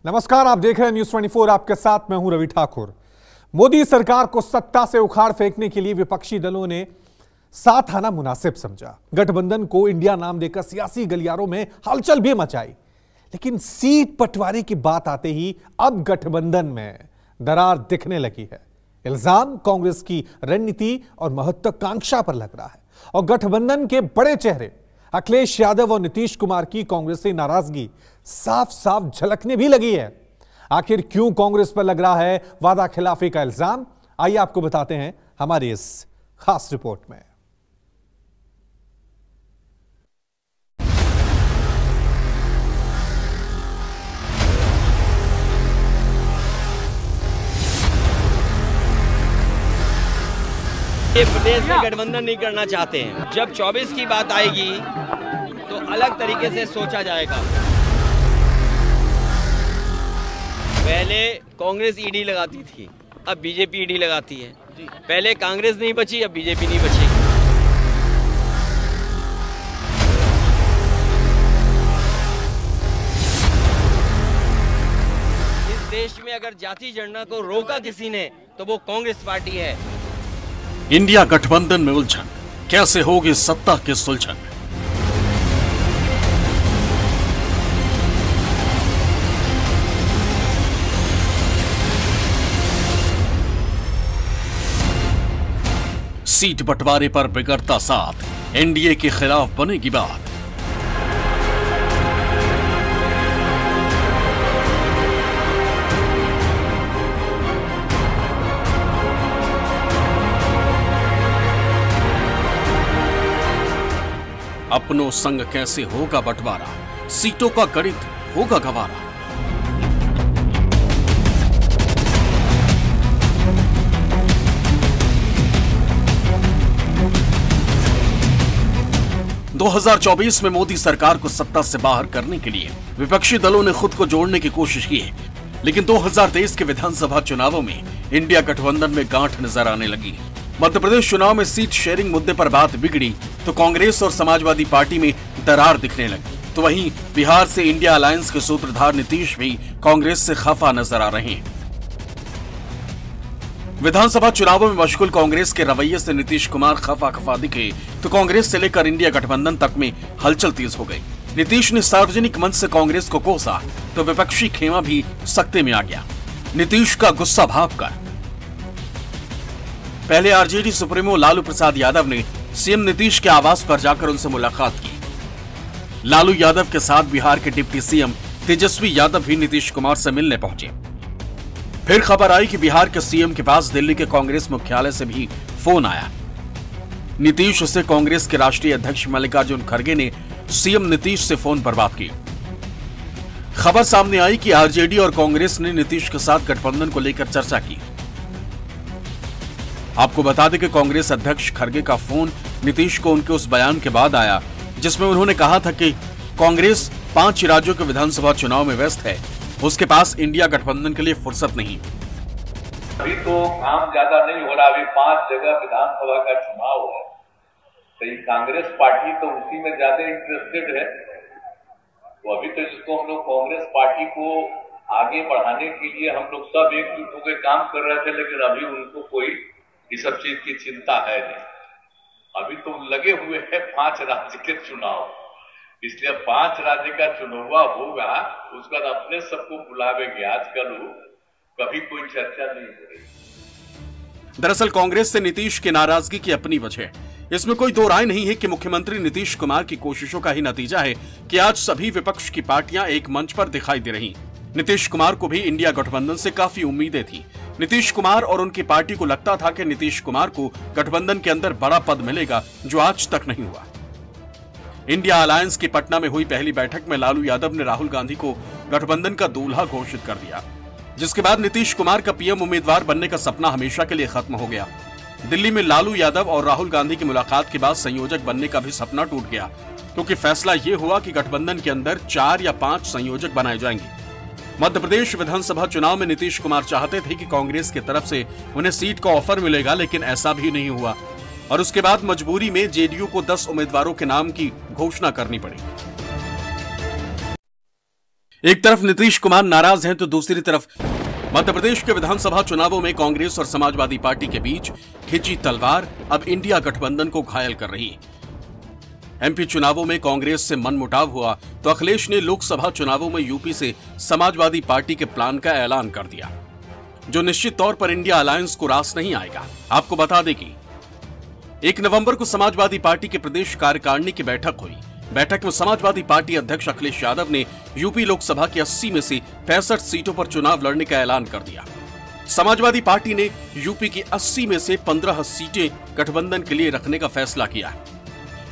नमस्कार, आप देख रहे हैं न्यूज़ 24। आपके साथ मैं हूं रवि ठाकुर। मोदी सरकार को सत्ता से उखाड़ फेंकने के लिए विपक्षी दलों ने साथ आना मुनासिब समझा। गठबंधन को इंडिया नाम देकर सियासी गलियारों में हलचल भी मचाई, लेकिन सीट बंटवारे की बात आते ही अब गठबंधन में दरार दिखने लगी है। इल्जाम कांग्रेस की रणनीति और महत्वाकांक्षा पर लग रहा है और गठबंधन के बड़े चेहरे अखिलेश यादव और नीतीश कुमार की कांग्रेस से नाराजगी साफ साफ झलकने भी लगी है। आखिर क्यों कांग्रेस पर लग रहा है वादा खिलाफी का इल्जाम, आइए आपको बताते हैं हमारी इस खास रिपोर्ट में। ये प्रदेश में गठबंधन नहीं करना चाहते हैं। जब 24 की बात आएगी तो अलग तरीके से सोचा जाएगा। पहले कांग्रेस ईडी लगाती थी, अब बीजेपी ईडी लगाती है। पहले कांग्रेस नहीं बची, अब बीजेपी नहीं बचेगी। इस देश में अगर जाति जनगणना को रोका किसी ने तो वो कांग्रेस पार्टी है। इंडिया गठबंधन में उलझन, कैसे होगी सत्ता की सुलझन। सीट बंटवारे पर बिगड़ता साथ, एनडीए के खिलाफ बनेगी बात। अपनों संग कैसे होगा बंटवारा, सीटों का गणित होगा गंवारा। दो 2024 में मोदी सरकार को सत्ता से बाहर करने के लिए विपक्षी दलों ने खुद को जोड़ने की कोशिश की है, लेकिन 2023 के विधानसभा चुनावों में इंडिया गठबंधन में गांठ नजर आने लगी। मध्य प्रदेश चुनाव में सीट शेयरिंग मुद्दे पर बात बिगड़ी तो कांग्रेस और समाजवादी पार्टी में दरार दिखने लगी। तो वहीं बिहार से इंडिया अलायंस के सूत्रधार नीतीश भी कांग्रेस से खफा नजर आ रहे हैं। विधानसभा चुनावों में मशगूल कांग्रेस के रवैये से नीतीश कुमार खफा दिखे तो कांग्रेस से लेकर इंडिया गठबंधन तक में हलचल तेज हो गई। नीतीश ने सार्वजनिक मंच से कांग्रेस को कोसा तो विपक्षी खेमा भी सख्ते में आ गया। नीतीश का गुस्सा भांपकर पहले आरजेडी सुप्रीमो लालू प्रसाद यादव ने सीएम नीतीश के आवास पर जाकर उनसे मुलाकात की। लालू यादव के साथ बिहार के डिप्टी सीएम तेजस्वी यादव भी नीतीश कुमार से मिलने पहुंचे। फिर खबर आई कि बिहार के सीएम के पास दिल्ली के कांग्रेस मुख्यालय से भी फोन आया। नीतीश से कांग्रेस के राष्ट्रीय अध्यक्ष मल्लिकार्जुन खड़गे ने सीएम नीतीश से फोन पर बात की। खबर सामने आई कि आरजेडी और कांग्रेस ने नीतीश के साथ गठबंधन को लेकर चर्चा की। आपको बता दें कि कांग्रेस अध्यक्ष खड़गे का फोन नीतीश को उनके उस बयान के बाद आया जिसमें उन्होंने कहा था कि कांग्रेस 5 राज्यों के विधानसभा चुनाव में व्यस्त है, उसके पास इंडिया गठबंधन के लिए फुर्सत नहीं। अभी तो काम ज्यादा नहीं हो रहा, अभी 5 जगह विधानसभा का चुनाव है, तो ये कांग्रेस पार्टी तो उसी में ज्यादा इंटरेस्टेड है। तो अभी तो जिसको हम लोग कांग्रेस पार्टी को आगे बढ़ाने के लिए हम लोग सब एकजुट होकर काम कर रहे थे, लेकिन अभी उनको कोई इस सब चीज की चिंता है नहीं। अभी तो लगे हुए हैं 5 राज्य के चुनाव, इसलिए 5 राज्य का चुनाव होगा, उसके बाद अपने सबको बुलावेंगे। आजकल कभी कोई चर्चा नहीं हो रही। दरअसल कांग्रेस से नीतीश की नाराजगी की अपनी वजह है। इसमें कोई दो राय नहीं है कि मुख्यमंत्री नीतीश कुमार की कोशिशों का ही नतीजा है कि आज सभी विपक्ष की पार्टियां एक मंच पर दिखाई दे रही। नीतीश कुमार को भी इंडिया गठबंधन से काफी उम्मीदें थी। नीतीश कुमार और उनकी पार्टी को लगता था कि नीतीश कुमार को गठबंधन के अंदर बड़ा पद मिलेगा, जो आज तक नहीं हुआ। इंडिया अलायंस की पटना में हुई पहली बैठक में लालू यादव ने राहुल गांधी को गठबंधन का दूल्हा घोषित कर दिया, जिसके बाद नीतीश कुमार का पीएम उम्मीदवार बनने का सपना हमेशा के लिए खत्म हो गया। दिल्ली में लालू यादव और राहुल गांधी की मुलाकात के बाद संयोजक बनने का भी सपना टूट गया, क्योंकि फैसला यह हुआ कि गठबंधन के अंदर 4 या 5 संयोजक बनाए जाएंगे। मध्य प्रदेश विधानसभा चुनाव में नीतीश कुमार चाहते थे कि कांग्रेस की तरफ से उन्हें सीट का ऑफर मिलेगा, लेकिन ऐसा भी नहीं हुआ और उसके बाद मजबूरी में जेडीयू को 10 उम्मीदवारों के नाम की घोषणा करनी पड़ी। एक तरफ नीतीश कुमार नाराज हैं तो दूसरी तरफ मध्य प्रदेश के विधानसभा चुनावों में कांग्रेस और समाजवादी पार्टी के बीच खिंची तलवार अब इंडिया गठबंधन को घायल कर रही है। एमपी चुनावों में कांग्रेस से मनमुटाव हुआ तो अखिलेश ने लोकसभा चुनावों में यूपी से समाजवादी पार्टी के प्लान का ऐलान कर दिया, जो निश्चित तौर पर इंडिया अलायंस को रास नहीं आएगा। आपको बता दें कि 1 नवंबर को समाजवादी पार्टी के प्रदेश कार्यकारिणी की बैठक हुई। बैठक में समाजवादी पार्टी अध्यक्ष अखिलेश यादव ने यूपी लोकसभा की 80 में से 65 सीटों पर चुनाव लड़ने का ऐलान कर दिया। समाजवादी पार्टी ने यूपी की 80 में से 15 सीटें गठबंधन के लिए रखने का फैसला किया।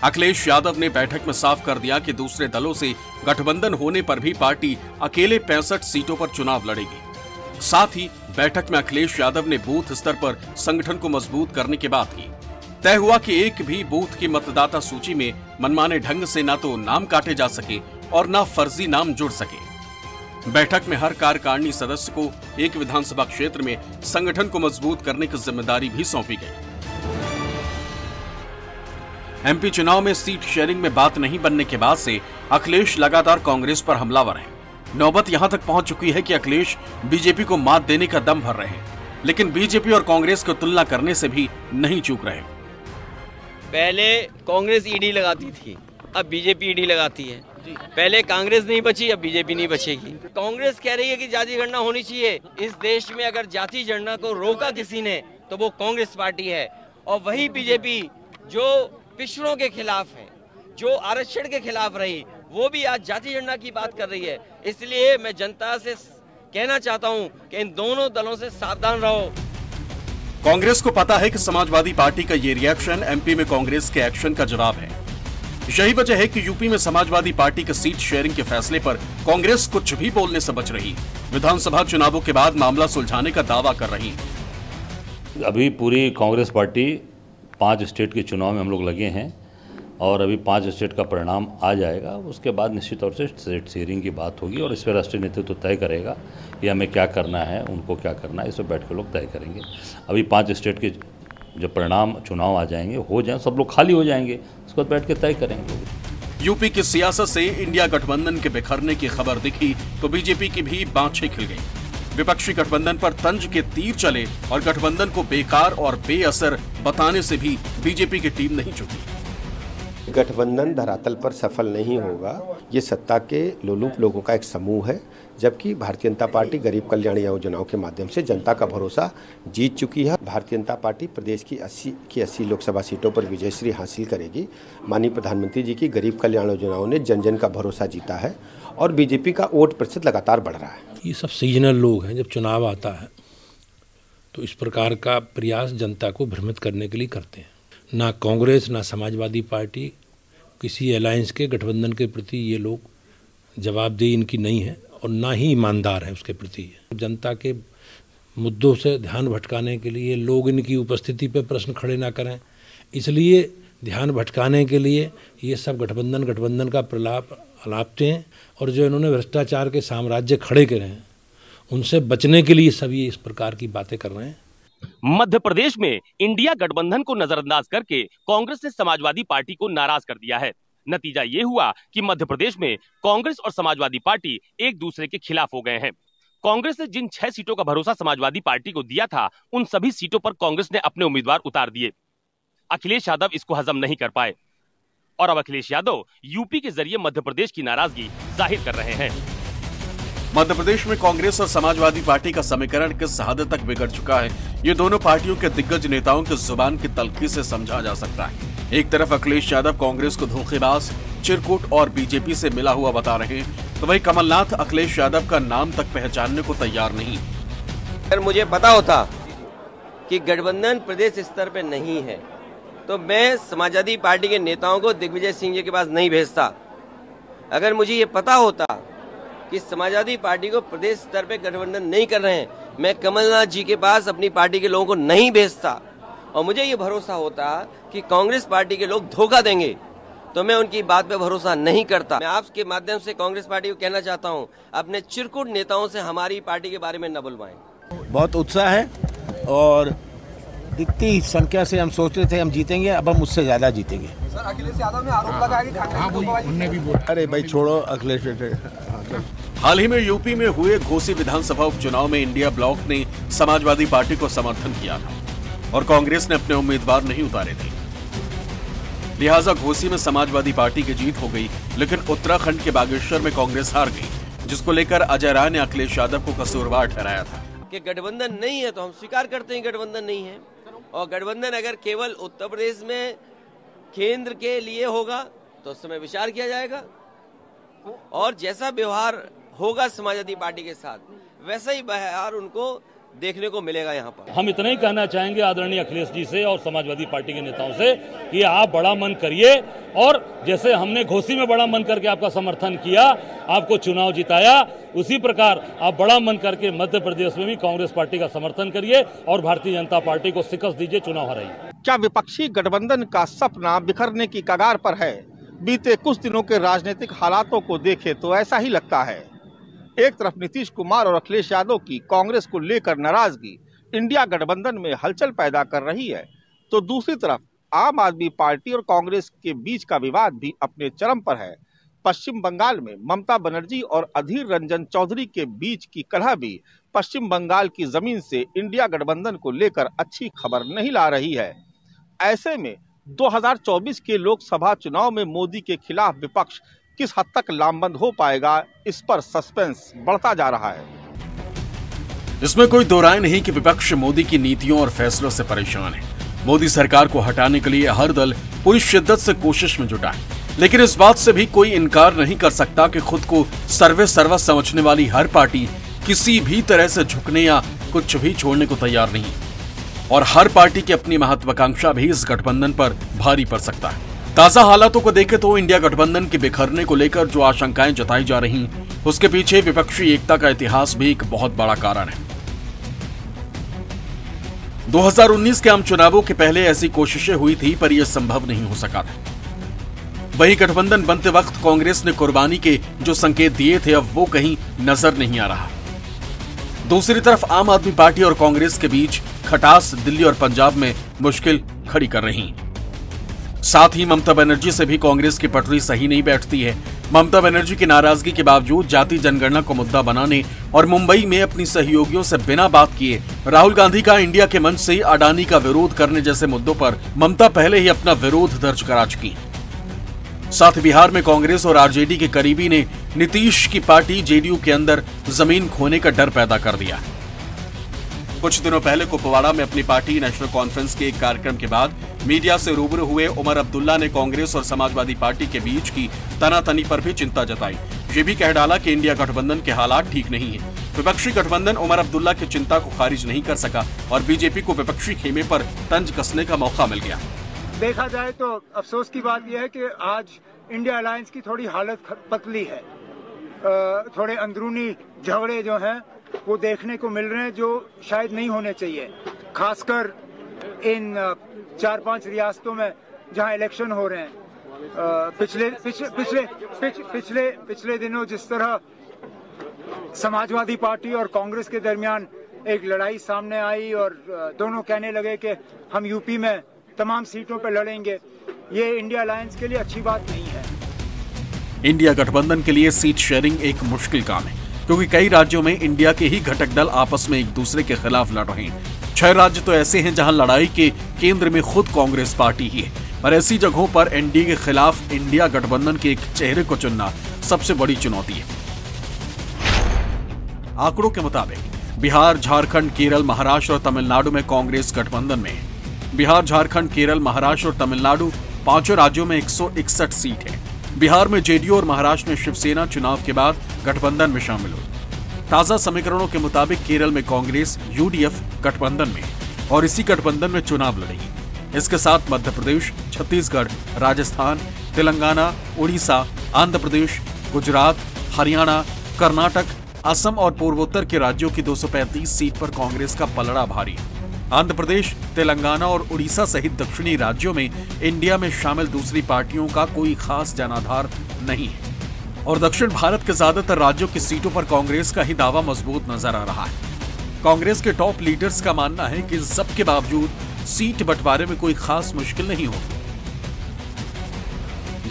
अखिलेश यादव ने बैठक में साफ कर दिया कि दूसरे दलों से गठबंधन होने पर भी पार्टी अकेले 65 सीटों पर चुनाव लड़ेगी। साथ ही बैठक में अखिलेश यादव ने बूथ स्तर पर संगठन को मजबूत करने की बात की। तय हुआ कि एक भी बूथ की मतदाता सूची में मनमाने ढंग से ना तो नाम काटे जा सके और ना फर्जी नाम जुड़ सके। बैठक में हर कार्यकारिणी सदस्य को एक विधानसभा क्षेत्र में संगठन को मजबूत करने की जिम्मेदारी भी सौंपी गई। एमपी चुनाव में सीट शेयरिंग में बात नहीं बनने के बाद से अखिलेश लगातार कांग्रेस पर हमलावर हैं। नौबत यहां तक पहुंच चुकी है कि अखिलेश बीजेपी को मात देने का दम भर रहे हैं, लेकिन बीजेपी और कांग्रेस को तुलना करने से भी नहीं चूक रहे। पहले कांग्रेस ईडी लगाती थी, अब बीजेपी ईडी लगाती है। पहले कांग्रेस नहीं बची, अब बीजेपी नहीं बचेगी। कांग्रेस कह रही है कि जाति गणना होनी चाहिए। इस देश में अगर जाति गणना को रोका किसी ने तो वो कांग्रेस पार्टी है, और वही बीजेपी जो पिछड़ों के खिलाफ है, जो आरक्षण के खिलाफ रही, वो भी आज जाति गणना की बात कर रही है। इसलिए मैं जनता से कहना चाहता हूं कि इन दोनों दलों से सावधान रहो। कांग्रेस को पता है कि समाजवादी पार्टी का ये रिएक्शन एमपी में कांग्रेस के एक्शन का जवाब है। यही वजह है कि यूपी में समाजवादी पार्टी के सीट शेयरिंग के फैसले पर कांग्रेस कुछ भी बोलने से बच रही। विधानसभा चुनावों के बाद मामला सुलझाने का दावा कर रही। अभी पूरी कांग्रेस पार्टी 5 स्टेट के चुनाव में हम लोग लगे हैं और अभी 5 स्टेट का परिणाम आ जाएगा। उसके बाद निश्चित तौर से स्टेट शेयरिंग की बात होगी और इस पर राष्ट्रीय नेतृत्व तय करेगा कि हमें क्या करना है, उनको क्या करना है, इस पर बैठ के लोग तय करेंगे। अभी 5 स्टेट के जो परिणाम चुनाव आ जाएंगे, हो जाए, सब लोग खाली हो जाएंगे, उसके बाद बैठ के तय करेंगे। यूपी की सियासत से इंडिया गठबंधन के बिखरने की खबर दिखी तो बीजेपी की भी बाँछें खिल गई। विपक्षी गठबंधन पर तंज के तीर चले और गठबंधन को बेकार और बेअसर बताने से भी बीजेपी की टीम नहीं चुकी। गठबंधन धरातल पर सफल नहीं होगा। ये सत्ता के लोलुप लोगों का एक समूह है, जबकि भारतीय जनता पार्टी गरीब कल्याण योजनाओं के माध्यम से जनता का भरोसा जीत चुकी है। भारतीय जनता पार्टी प्रदेश की 80 लोकसभा सीटों पर विजयश्री हासिल करेगी। माननीय प्रधानमंत्री जी की गरीब कल्याण योजनाओं ने जन जन का भरोसा जीता है और बीजेपी का वोट प्रतिशत लगातार बढ़ रहा है। ये सब सीजनल लोग हैं। जब चुनाव आता है तो इस प्रकार का प्रयास जनता को भ्रमित करने के लिए करते हैं। ना कांग्रेस ना समाजवादी पार्टी किसी अलायंस के गठबंधन के प्रति ये लोग जवाबदेही इनकी नहीं है और ना ही ईमानदार है उसके प्रति। जनता के मुद्दों से ध्यान भटकाने के लिए लोग इनकी उपस्थिति पर प्रश्न खड़े ना करें, इसलिए ध्यान भटकाने के लिए ये सब गठबंधन का प्रलाप अलापते हैं। और जो इन्होंने भ्रष्टाचार के साम्राज्य खड़े करे हैं, उनसे बचने के लिए सभी इस प्रकार की बातें कर रहे हैं। मध्य प्रदेश में इंडिया गठबंधन को नजरअंदाज करके कांग्रेस ने समाजवादी पार्टी को नाराज कर दिया है। नतीजा ये हुआ कि मध्य प्रदेश में कांग्रेस और समाजवादी पार्टी एक दूसरे के खिलाफ हो गए हैं। कांग्रेस ने जिन 6 सीटों का भरोसा समाजवादी पार्टी को दिया था, उन सभी सीटों पर कांग्रेस ने अपने उम्मीदवार उतार दिए। अखिलेश यादव इसको हजम नहीं कर पाए और अब अखिलेश यादव यूपी के जरिए मध्य प्रदेश की नाराजगी जाहिर कर रहे हैं। मध्य प्रदेश में कांग्रेस और समाजवादी पार्टी का समीकरण किस हद तक बिगड़ चुका है, ये दोनों पार्टियों के दिग्गज नेताओं की जुबान की तलखी से समझा जा सकता है। एक तरफ अखिलेश यादव कांग्रेस को धोखेबाज, चिरकुट और बीजेपी से मिला हुआ बता रहे हैं, तो वही कमलनाथ अखिलेश यादव का नाम तक पहचानने को तैयार नहीं। अगर मुझे पता होता कि गठबंधन प्रदेश स्तर पे नहीं है तो मैं समाजवादी पार्टी के नेताओं को दिग्विजय सिंह जी के पास नहीं भेजता। अगर मुझे ये पता होता कि समाजवादी पार्टी को प्रदेश स्तर पे गठबंधन नहीं कर रहे हैं, मैं कमलनाथ जी के पास अपनी पार्टी के लोगों को नहीं भेजता। और मुझे ये भरोसा होता कि कांग्रेस पार्टी के लोग धोखा देंगे तो मैं उनकी बात पे भरोसा नहीं करता। मैं आपके माध्यम से कांग्रेस पार्टी को कहना चाहता हूँ, अपने चिरकुट नेताओं से हमारी पार्टी के बारे में न बुलवाएं। बहुत उत्साह है और इतनी संख्या से हम सोचते थे हम जीतेंगे, अब हम उससे ज्यादा जीतेंगे। सर, अखिलेश यादव ने आरोप लगाया कि अरे भाई छोड़ो अखिलेश। हाल ही में यूपी में हुए घोसी विधानसभा उपचुनाव में इंडिया ब्लॉक ने समाजवादी पार्टी को समर्थन किया था और कांग्रेस ने अपने उम्मीदवार नहीं उतारे थे। लिहाजा घोसी में समाजवादी पार्टी की जीत हो गई, लेकिन उत्तराखंड के बागेश्वर में कांग्रेस हार गई, जिसको लेकर अजय राय ने अखिलेश यादव को कसूरवार ठहराया था कि गठबंधन नहीं है तो हम स्वीकार करते हैं गठबंधन नहीं है, और गठबंधन अगर केवल उत्तर प्रदेश में केंद्र के लिए होगा तो उस समय विचार किया जाएगा, और जैसा व्यवहार होगा समाजवादी पार्टी के साथ वैसा ही व्यवहार उनको देखने को मिलेगा। यहाँ पर हम इतना ही कहना चाहेंगे आदरणीय अखिलेश जी से और समाजवादी पार्टी के नेताओं से कि आप बड़ा मन करिए, और जैसे हमने घोसी में बड़ा मन करके आपका समर्थन किया, आपको चुनाव जिताया, उसी प्रकार आप बड़ा मन करके मध्य प्रदेश में भी कांग्रेस पार्टी का समर्थन करिए और भारतीय जनता पार्टी को शिकस्त दीजिए, चुनाव हराइए। क्या विपक्षी गठबंधन का सपना बिखरने की कगार पर है? बीते कुछ दिनों के राजनीतिक हालातों को देखे तो ऐसा ही लगता है। एक तरफ नीतीश कुमार और अखिलेश यादव की कांग्रेस को लेकर नाराजगी इंडिया गठबंधन में हलचल पैदा कर रही है, तो दूसरी तरफ आम आदमी पार्टी और कांग्रेस के बीच का विवाद भी अपने चरम पर है। पश्चिम बंगाल में ममता बनर्जी और अधीर रंजन चौधरी के बीच की कलह भी पश्चिम बंगाल की जमीन से इंडिया गठबंधन को लेकर अच्छी खबर नहीं ला रही है। ऐसे में 2024 के लोकसभा चुनाव में मोदी के खिलाफ विपक्ष किस हद तक लामबंद हो पाएगा, इस पर सस्पेंस बढ़ता जा रहा है। इसमें कोई दो राय नहीं कि विपक्ष मोदी की नीतियों और फैसलों से परेशान है। मोदी सरकार को हटाने के लिए हर दल पूरी शिद्दत से कोशिश में जुटा है, लेकिन इस बात से भी कोई इनकार नहीं कर सकता कि खुद को सर्वे सर्वा समझने वाली हर पार्टी किसी भी तरह से झुकने या कुछ भी छोड़ने को तैयार नहीं, और हर पार्टी की अपनी महत्वाकांक्षा भी इस गठबंधन पर भारी पड़ सकता है। ताजा हालातों को देखें तो इंडिया गठबंधन के बिखरने को लेकर जो आशंकाएं जताई जा रही, उसके पीछे विपक्षी एकता का इतिहास भी एक बहुत बड़ा कारण है। 2019 के आम चुनावों के पहले ऐसी कोशिशें हुई थी, पर यह संभव नहीं हो सका था। वही गठबंधन बनते वक्त कांग्रेस ने कुर्बानी के जो संकेत दिए थे, अब वो कहीं नजर नहीं आ रहा। दूसरी तरफ आम आदमी पार्टी और कांग्रेस के बीच खटास दिल्ली और पंजाब में मुश्किल खड़ी कर रही। साथ ही ममता बनर्जी से भी कांग्रेस की पटरी सही नहीं बैठती है। ममता बनर्जी की नाराजगी के बावजूद जाति जनगणना को मुद्दा बनाने और मुंबई में अपनी सहयोगियों से बिना बात किए राहुल गांधी का इंडिया के मंच से अडानी का विरोध करने जैसे मुद्दों पर ममता पहले ही अपना विरोध दर्ज करा चुकी। साथ ही बिहार में कांग्रेस और आरजेडी के करीबी ने नीतीश की पार्टी जेडीयू के अंदर जमीन खोने का डर पैदा कर दिया। कुछ दिनों पहले कुपवाड़ा में अपनी पार्टी नेशनल कॉन्फ्रेंस के एक कार्यक्रम के बाद मीडिया से रूबरू हुए उमर अब्दुल्ला ने कांग्रेस और समाजवादी पार्टी के बीच की तनातनी पर भी चिंता जताई। ये भी कह डाला कि इंडिया गठबंधन के हालात ठीक नहीं है। विपक्षी गठबंधन उमर अब्दुल्ला की चिंता को खारिज नहीं कर सका और बीजेपी को विपक्षी खेमे पर तंज कसने का मौका मिल गया। देखा जाए तो अफसोस की बात यह है कि आज इंडिया अलायंस की थोड़ी हालत पतली है। थोड़े अंदरूनी झगड़े जो हैं वो देखने को मिल रहे हैं, जो शायद नहीं होने चाहिए, खासकर इन 4-5 रियासतों में जहां इलेक्शन हो रहे हैं। पिछले दिनों जिस तरह समाजवादी पार्टी और कांग्रेस के दरमियान एक लड़ाई सामने आई और दोनों कहने लगे कि हम यूपी में तमाम सीटों पर लड़ेंगे, ये इंडिया अलायंस के लिए अच्छी बात नहीं है। इंडिया गठबंधन के लिए सीट शेयरिंग एक मुश्किल काम है, क्योंकि कई राज्यों में इंडिया के ही घटक दल आपस में एक दूसरे के खिलाफ लड़ रहे हैं। 6 राज्य तो ऐसे हैं जहां लड़ाई के केंद्र में खुद कांग्रेस पार्टी ही है, और ऐसी जगहों पर एनडीए के खिलाफ इंडिया गठबंधन के एक चेहरे को चुनना सबसे बड़ी चुनौती है। आंकड़ों के मुताबिक बिहार, झारखंड, केरल, महाराष्ट्र और तमिलनाडु में कांग्रेस गठबंधन में है। बिहार, झारखंड, केरल, महाराष्ट्र और तमिलनाडु 5 राज्यों में 161 सीट है। बिहार में जेडीयू और महाराष्ट्र में शिवसेना चुनाव के बाद गठबंधन में शामिल हुई। ताजा समीकरणों के मुताबिक केरल में कांग्रेस यूडीएफ गठबंधन में और इसी गठबंधन में चुनाव लड़ेगी। इसके साथ मध्य प्रदेश, छत्तीसगढ़, राजस्थान, तेलंगाना, उड़ीसा, आंध्र प्रदेश, गुजरात, हरियाणा, कर्नाटक, असम और पूर्वोत्तर के राज्यों की 235 सीट पर कांग्रेस का पलड़ा भारी है। आंध्र प्रदेश, तेलंगाना और उड़ीसा सहित दक्षिणी राज्यों में इंडिया में शामिल दूसरी पार्टियों का कोई खास जनाधार नहीं है, और दक्षिण भारत के ज्यादातर राज्यों की सीटों पर कांग्रेस का ही दावा मजबूत नजर आ रहा है। कांग्रेस के टॉप लीडर्स का मानना है कि सब के बावजूद सीट बंटवारे में कोई खास मुश्किल नहीं होगी।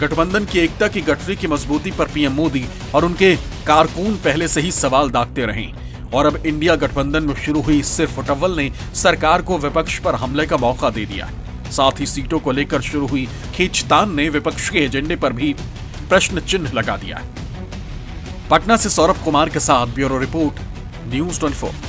गठबंधन की एकता की गठरी की मजबूती पर पीएम मोदी और उनके कारकुन पहले से ही सवाल दागते रहे और अब इंडिया गठबंधन में शुरू हुई सिर्फ टव्वल ने सरकार को विपक्ष पर हमले का मौका दे दिया। साथ ही सीटों को लेकर शुरू हुई खींचतान ने विपक्ष के एजेंडे पर भी प्रश्न चिन्ह लगा दिया। पटना से सौरभ कुमार के साथ ब्यूरो रिपोर्ट, न्यूज़ 24।